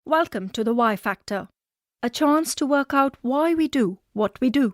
Welcome to the Why Factor, a chance to work out why we do what we do.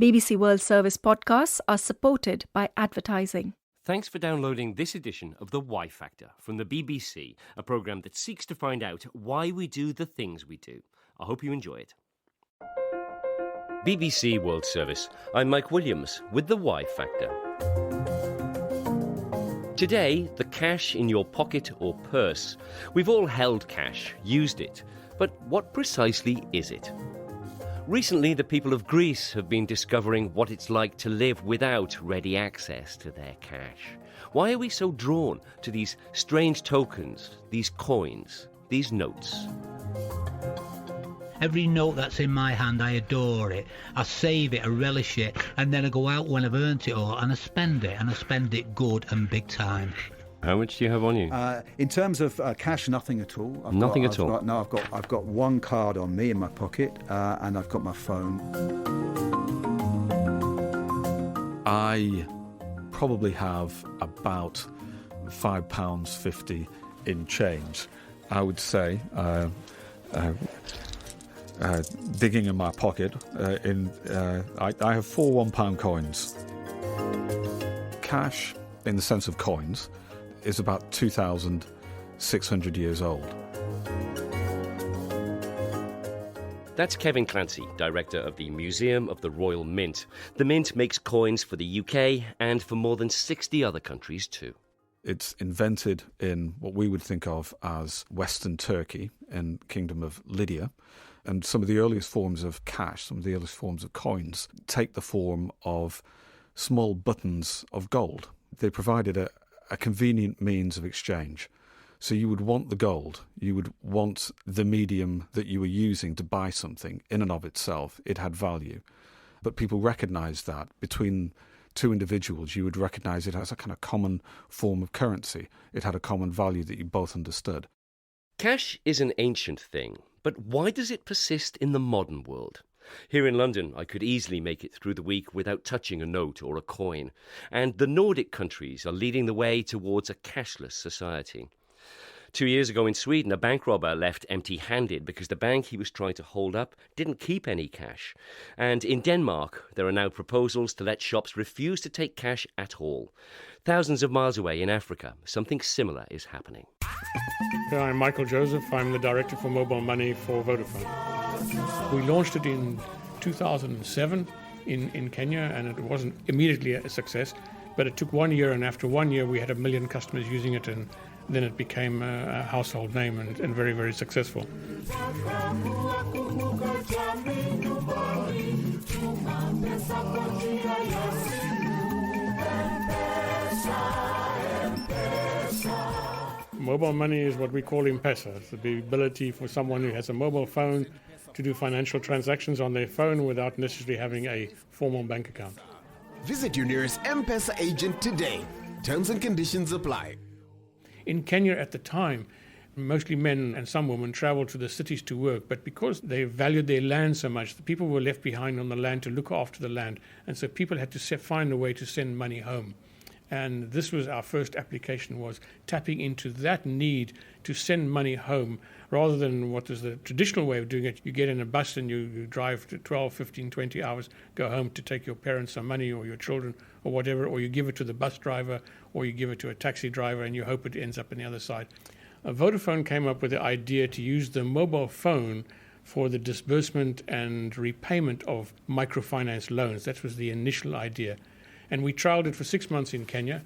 BBC World Service podcasts are supported by advertising. Thanks for downloading this edition of The Why Factor from the BBC, a programme that seeks to find out why we do the things we do. I hope you enjoy it. BBC World Service. I'm Mike Williams with The Why Factor. Today, the cash in your pocket or purse. We've all held cash, used it, but what precisely is it? Recently, the people of Greece have been discovering what it's like to live without ready access to their cash. Why are we so drawn to these strange tokens, these coins, these notes? Every note that's in my hand, I adore it. I save it, I relish it, and then I go out when I've earned it all and I spend it good and big time. How much do you have on you? In terms of cash, nothing at all. I've got one card on me in my pocket, and I've got my phone. I probably have about £5.50 in change. I would say, digging in my pocket, I have 4 £1 coins. Cash, in the sense of coins, is about 2,600 years old. That's Kevin Clancy, director of the Museum of the Royal Mint. The Mint makes coins for the UK and for more than 60 other countries too. It's invented in what we would think of as Western Turkey in Kingdom of Lydia. And some of the earliest forms of cash, some of the earliest forms of coins, take the form of small buttons of gold. They provided a convenient means of exchange. So you would want the gold, you would want the medium that you were using to buy something in and of itself. It had value. But people recognised that between two individuals, you would recognise it as a kind of common form of currency. It had a common value that you both understood. Cash is an ancient thing, but why does it persist in the modern world? Here in London, I could easily make it through the week without touching a note or a coin, and the Nordic countries are leading the way towards a cashless society. 2 years ago in Sweden, a bank robber left empty-handed because the bank he was trying to hold up didn't keep any cash. And in Denmark, there are now proposals to let shops refuse to take cash at all. Thousands of miles away in Africa, something similar is happening. I'm Michael Joseph. I'm the director for mobile money for Vodafone. We launched it in 2007 in Kenya, and it wasn't immediately a success, but it took 1 year, and after 1 year we had 1 million customers using it, and then it became a household name and very, very successful. Mobile money is what we call M-Pesa. It's the ability for someone who has a mobile phone to do financial transactions on their phone without necessarily having a formal bank account. Visit your nearest M-Pesa agent today. Terms and conditions apply. In Kenya at the time, mostly men and some women traveled to the cities to work, but because they valued their land so much, the people were left behind on the land to look after the land, and so people had to find a way to send money home. And this was our first application, was tapping into that need to send money home rather than what was the traditional way of doing it. You get in a bus and you drive to 12, 15, 20 hours, go home to take your parents some money or your children or whatever, or you give it to the bus driver or you give it to a taxi driver and you hope it ends up on the other side. Vodafone came up with the idea to use the mobile phone for the disbursement and repayment of microfinance loans. That was the initial idea. And we trialled it for 6 months in Kenya.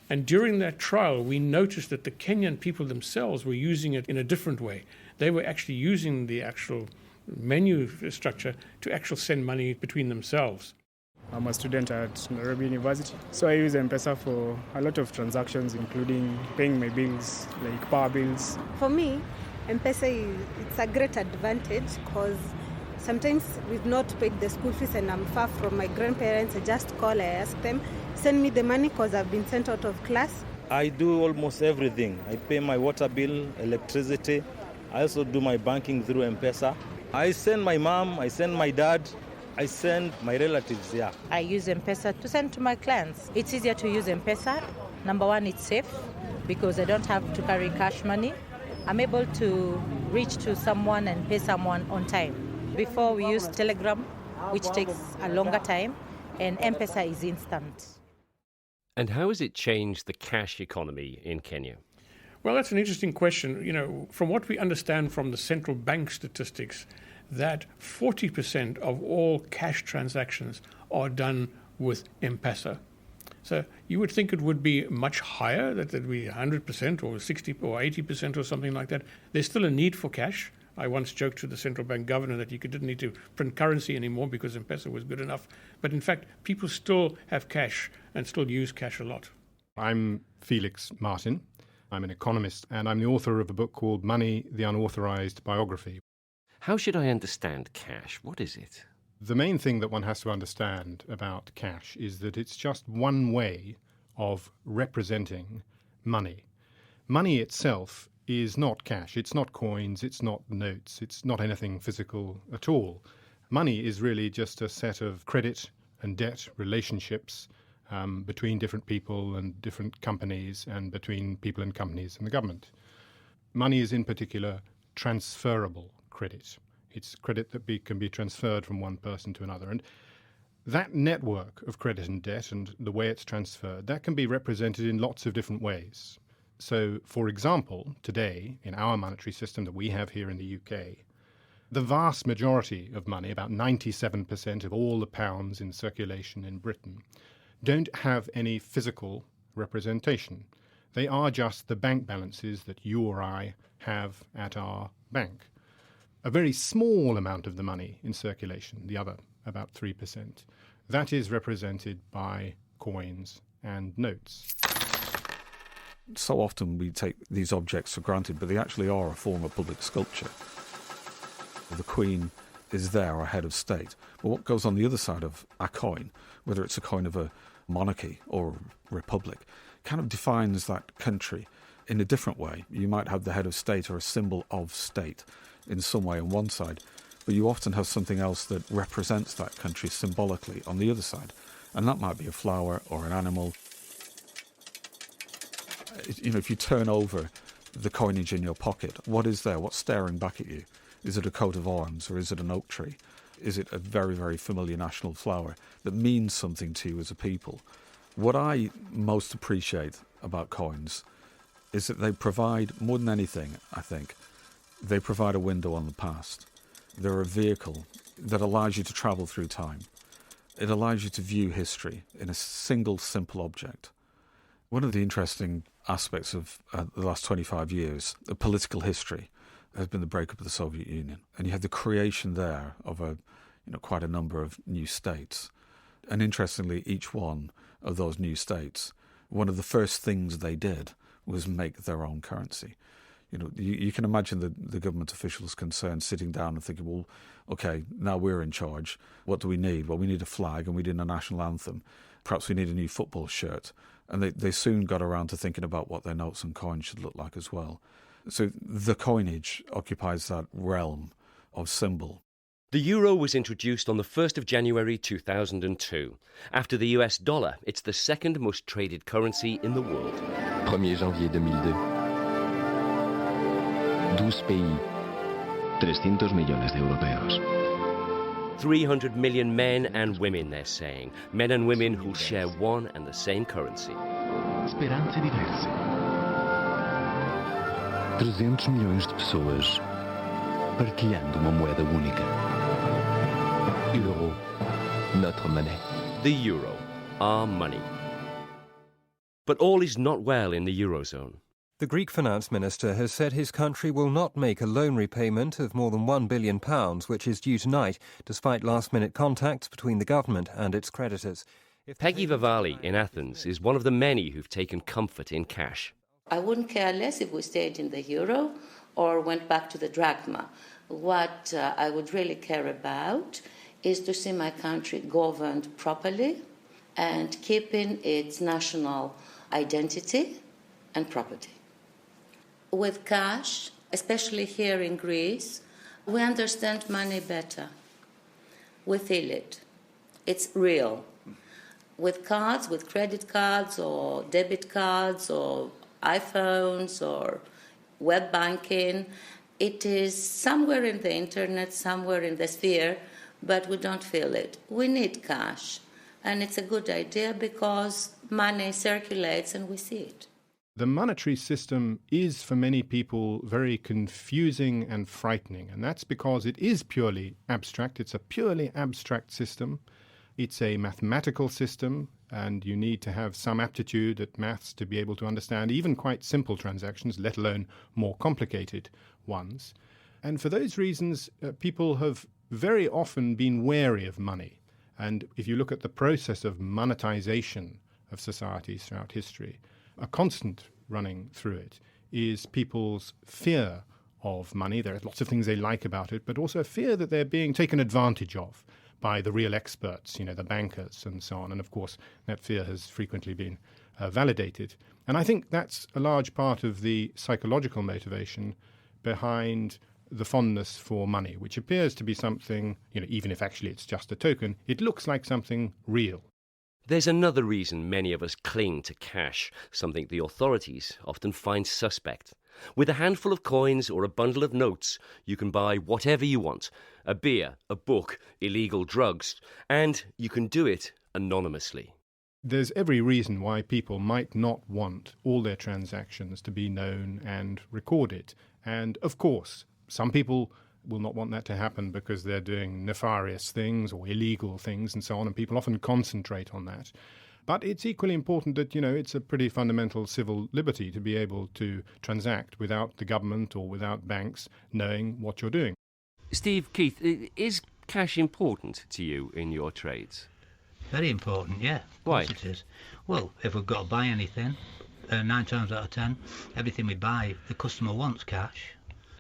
And during that trial, we noticed that the Kenyan people themselves were using it in a different way. They were actually using the actual menu structure to actually send money between themselves. I'm a student at Nairobi University, so I use M-Pesa for a lot of transactions, including paying my bills, like power bills. For me, M-Pesa, it's a great advantage because sometimes we've not paid the school fees and I'm far from my grandparents. I just call, I ask them, send me the money because I've been sent out of class. I do almost everything. I pay my water bill, electricity. I also do my banking through M-Pesa. I send my mom, I send my dad, I send my relatives, yeah. I use M-Pesa to send to my clients. It's easier to use M-Pesa. Number one, it's safe because I don't have to carry cash money. I'm able to reach to someone and pay someone on time. Before we used Telegram, which takes a longer time, and M-Pesa is instant. And how has it changed the cash economy in Kenya? Well, that's an interesting question. You know, from what we understand from the central bank statistics, that 40% of all cash transactions are done with M-Pesa. So you would think it would be much higher, that it would be 100% or 60 or 80% or something like that. There's still a need for cash. I once joked to the central bank governor that you didn't need to print currency anymore because M-Pesa was good enough. But in fact, people still have cash and still use cash a lot. I'm Felix Martin. I'm an economist, and I'm the author of a book called Money, the Unauthorized Biography. How should I understand cash? What is it? The main thing that one has to understand about cash is that it's just one way of representing money. Money itself is not cash. It's not coins. It's not notes. It's not anything physical at all. Money is really just a set of credit and debt relationships between different people and different companies and between people and companies and the government. Money is in particular transferable credit. It's credit that can be transferred from one person to another. And that network of credit and debt and the way it's transferred, that can be represented in lots of different ways. So, for example, today, in our monetary system that we have here in the UK, the vast majority of money, about 97% of all the pounds in circulation in Britain, don't have any physical representation. They are just the bank balances that you or I have at our bank. A very small amount of the money in circulation, the other, about 3%, that is represented by coins and notes. So often we take these objects for granted, but they actually are a form of public sculpture. The Queen is there, our head of state. But what goes on the other side of a coin, whether it's a coin of a monarchy or a republic, kind of defines that country in a different way. You might have the head of state or a symbol of state in some way on one side, but you often have something else that represents that country symbolically on the other side. And that might be a flower or an animal. You know, if you turn over the coinage in your pocket, what is there? What's staring back at you? Is it a coat of arms or is it an oak tree? Is it a very, very familiar national flower that means something to you as a people? What I most appreciate about coins is that they provide, more than anything, I think, they provide a window on the past. They're a vehicle that allows you to travel through time. It allows you to view history in a single, simple object. One of the interesting aspects of the last 25 years of political history has been the breakup of the Soviet Union. And you have the creation there of quite a number of new states. And interestingly, each one of those new states, one of the first things they did was make their own currency. You know, you can imagine the government officials concerned sitting down and thinking, well, okay, now we're in charge. What do we need? Well, we need a flag and we need a national anthem. Perhaps we need a new football shirt. And they soon got around to thinking about what their notes and coins should look like as well. So the coinage occupies that realm of symbol. The euro was introduced on the 1st of January 2002. After the US dollar, it's the second most traded currency in the world. 1er janvier 2002. 12 pays. 300 millones de europeos. 300 million men and women, they're saying. Men and women who share one and the same currency. Speranze diverse. 300 milhões de pessoas partilhando uma moeda única. Euro, notre monnaie. The euro, our money. But all is not well in the Eurozone. The Greek finance minister has said his country will not make a loan repayment of more than £1 billion, which is due tonight, despite last-minute contacts between the government and its creditors. Peggy Vivali in Athens is one of the many who've taken comfort in cash. I wouldn't care less if we stayed in the euro or went back to the drachma. What I would really care about is to see my country governed properly and keeping its national identity and property. With cash, especially here in Greece, we understand money better. We feel it. It's real. With cards, with credit cards or debit cards or iPhones or web banking, It is somewhere in the internet, somewhere in the sphere, but we don't feel it. We need cash. And it's a good idea because money circulates and we see it. The monetary system is, for many people, very confusing and frightening. And that's because it is purely abstract. It's a purely abstract system. It's a mathematical system, and you need to have some aptitude at maths to be able to understand even quite simple transactions, let alone more complicated ones. And for those reasons, people have very often been wary of money. And if you look at the process of monetization of societies throughout history, a constant running through it is people's fear of money. There are lots of things they like about it, but also a fear that they're being taken advantage of by the real experts, the bankers and so on. And of course, that fear has frequently been validated. And I think that's a large part of the psychological motivation behind the fondness for money, which appears to be something, even if actually it's just a token, it looks like something real. There's another reason many of us cling to cash, something the authorities often find suspect. With a handful of coins or a bundle of notes, you can buy whatever you want. A beer, a book, illegal drugs, and you can do it anonymously. There's every reason why people might not want all their transactions to be known and recorded. And of course, some people will not want that to happen because they're doing nefarious things or illegal things and so on, and people often concentrate on that. But it's equally important that, it's a pretty fundamental civil liberty to be able to transact without the government or without banks knowing what you're doing. Steve Keith, is cash important to you in your trades? Very important, yeah. Why? Of course it is. Well, if we've got to buy anything, 9 times out of 10, everything we buy, the customer wants cash.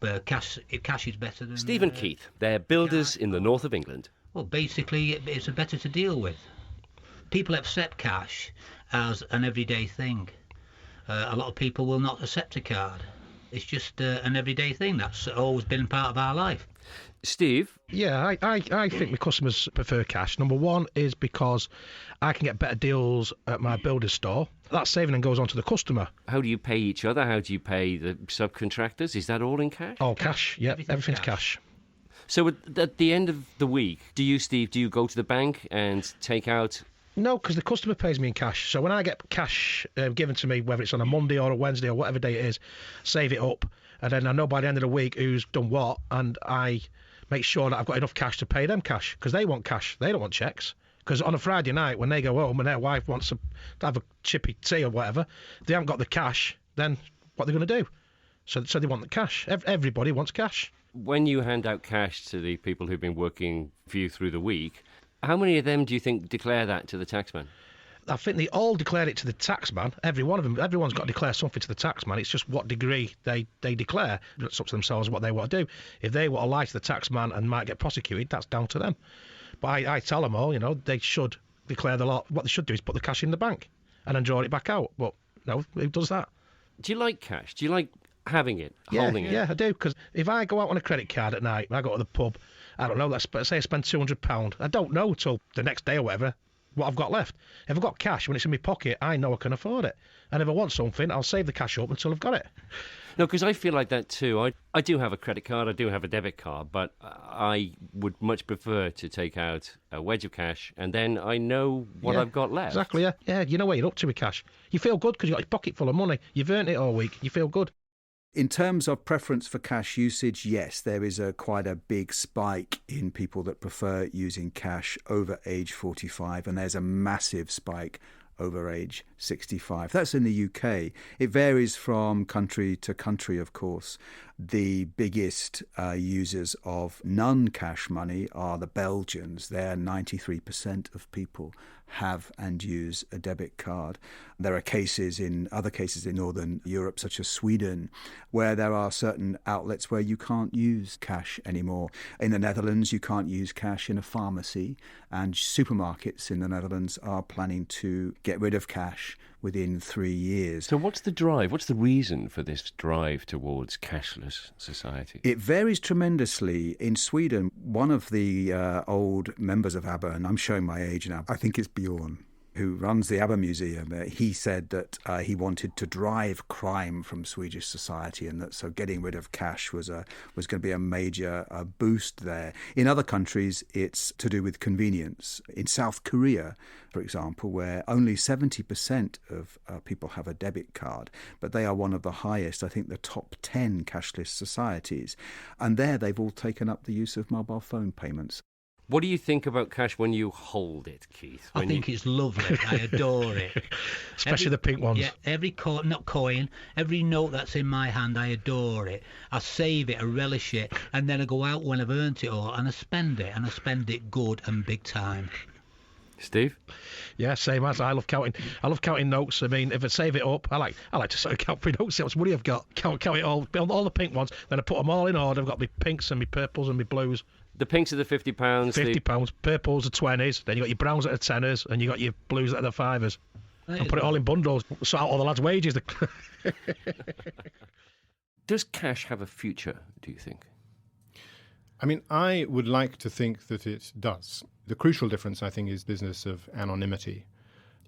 But cash is better than... Stephen Keith, they're builders in the north of England. Well, basically, it's better to deal with. People accept cash as an everyday thing. A lot of people will not accept a card. It's just an everyday thing. That's always been part of our life. Steve? Yeah, I think the customers prefer cash. Number one is because I can get better deals at my builder's store. That saving then goes on to the customer. How do you pay each other? How do you pay the subcontractors? Is that all in cash? All cash, yeah. Everything's cash. So at the end of the week, Steve, do you go to the bank and take out... No, because the customer pays me in cash. So when I get cash given to me, whether it's on a Monday or a Wednesday or whatever day it is, save it up. And then I know by the end of the week who's done what, and I make sure that I've got enough cash to pay them cash, because they want cash. They don't want cheques. Because on a Friday night, when they go home and their wife wants to have a chippy tea or whatever, they haven't got the cash, then what are they going to do? So they want the cash. Everybody wants cash. When you hand out cash to the people who've been working for you through the week, how many of them do you think declare that to the taxman? I think they all declare it to the taxman. Every one of them. Everyone's got to declare something to the taxman. It's just what degree they declare. It's up to themselves what they want to do. If they want to lie to the taxman and might get prosecuted, that's down to them. But I tell them all, they should declare the lot. What they should do is put the cash in the bank and then draw it back out. But no, who does that? Do you like cash? Do you like having it, holding it? Yeah, I do. Because if I go out on a credit card at night, I go to the pub, I don't know, let's say I spend £200. I don't know till the next day or whatever what I've got left. If I've got cash when it's in my pocket, I know I can afford it. And if I want something, I'll save the cash up until I've got it. No, because I feel like that too. I do have a credit card, I do have a debit card, but I would much prefer to take out a wedge of cash and then I know what I've got left. Exactly, yeah. Yeah, you know what you're up to with cash. You feel good because you've got your pocket full of money. You've earned it all week. You feel good. In terms of preference for cash usage, yes, there is quite a big spike in people that prefer using cash over age 45, and there's a massive spike over age 65. That's in the UK. It varies from country to country, of course. The biggest users of non-cash money are the Belgians. They're 93% of people have and use a debit card. There are other cases in Northern Europe, such as Sweden, where there are certain outlets where you can't use cash anymore. In the Netherlands, you can't use cash in a pharmacy, and supermarkets in the Netherlands are planning to get rid of cash within 3 years. So what's the drive? What's the reason for this drive towards cashless society? It varies tremendously. In Sweden, one of the old members of ABBA, and I'm showing my age now, I think it's Bjorn. who runs the ABBA Museum, he said that he wanted to drive crime from Swedish society, and that so getting rid of cash was going to be a major boost there. In other countries, it's to do with convenience. In South Korea, for example, where only 70% of people have a debit card, but they are one of the highest, I think the top 10 cashless societies. And there they've all taken up the use of mobile phone payments. What do you think about cash when you hold it, Keith? I think it's lovely. I adore it. Especially the pink ones. Yeah, every every note that's in my hand, I adore it. I save it, I relish it, and then I go out when I've earned it all and I spend it, and I spend it good and big time. Steve? Yeah, same as I love counting. I love counting notes. I mean, if I save it up, I like to sort of count my notes, see how much money I've got. Count it all the pink ones. Then I put them all in order. I've got my pinks and my purples and my blues. The pinks are the £50. £50. Purples are 20s. Then you got your browns at the 10s, and you got your blues at the 5s. And put it all in bundles. Sort out all the lads' wages. Does cash have a future, do you think? I mean, I would like to think that it does. The crucial difference, I think, is business of anonymity.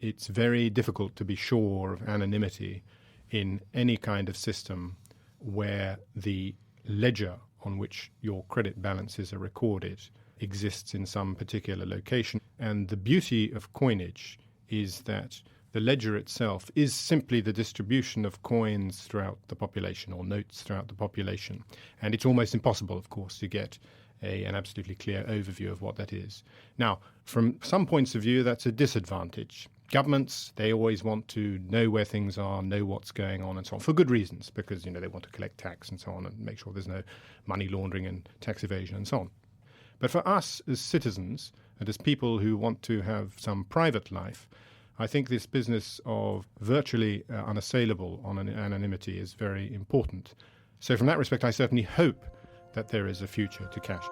It's very difficult to be sure of anonymity in any kind of system where the ledger on which your credit balances are recorded exists in some particular location. And the beauty of coinage is that the ledger itself is simply the distribution of coins throughout the population, or notes throughout the population. And it's almost impossible, of course, to get an absolutely clear overview of what that is. Now, from some points of view, that's a disadvantage. Governments, they always want to know where things are, know what's going on and so on, for good reasons, because, they want to collect tax and so on and make sure there's no money laundering and tax evasion and so on. But for us as citizens and as people who want to have some private life, I think this business of virtually unassailable anonymity is very important. So from that respect, I certainly hope that there is a future to cash.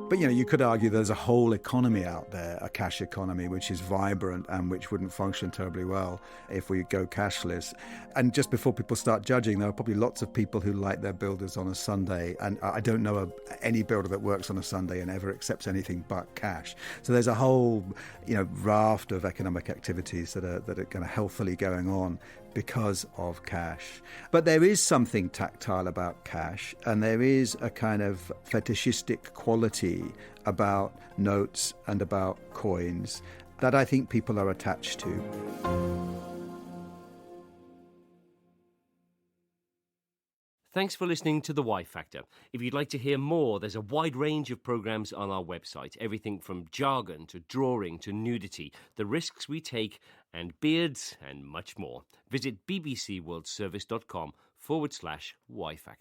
But, you could argue there's a whole economy out there, a cash economy, which is vibrant and which wouldn't function terribly well if we go cashless. And just before people start judging, there are probably lots of people who like their builders on a Sunday. And I don't know of any builder that works on a Sunday and ever accepts anything but cash. So there's a whole, raft of economic activities that are kind of healthily going on because of cash. But there is something tactile about cash, and there is a kind of fetishistic quality about notes and about coins that I think people are attached to. Thanks for listening to The Y Factor. If you'd like to hear more, there's a wide range of programmes on our website. Everything from jargon to drawing to nudity, the risks we take, and beards, and much more. Visit bbcworldservice.com/Y Factor.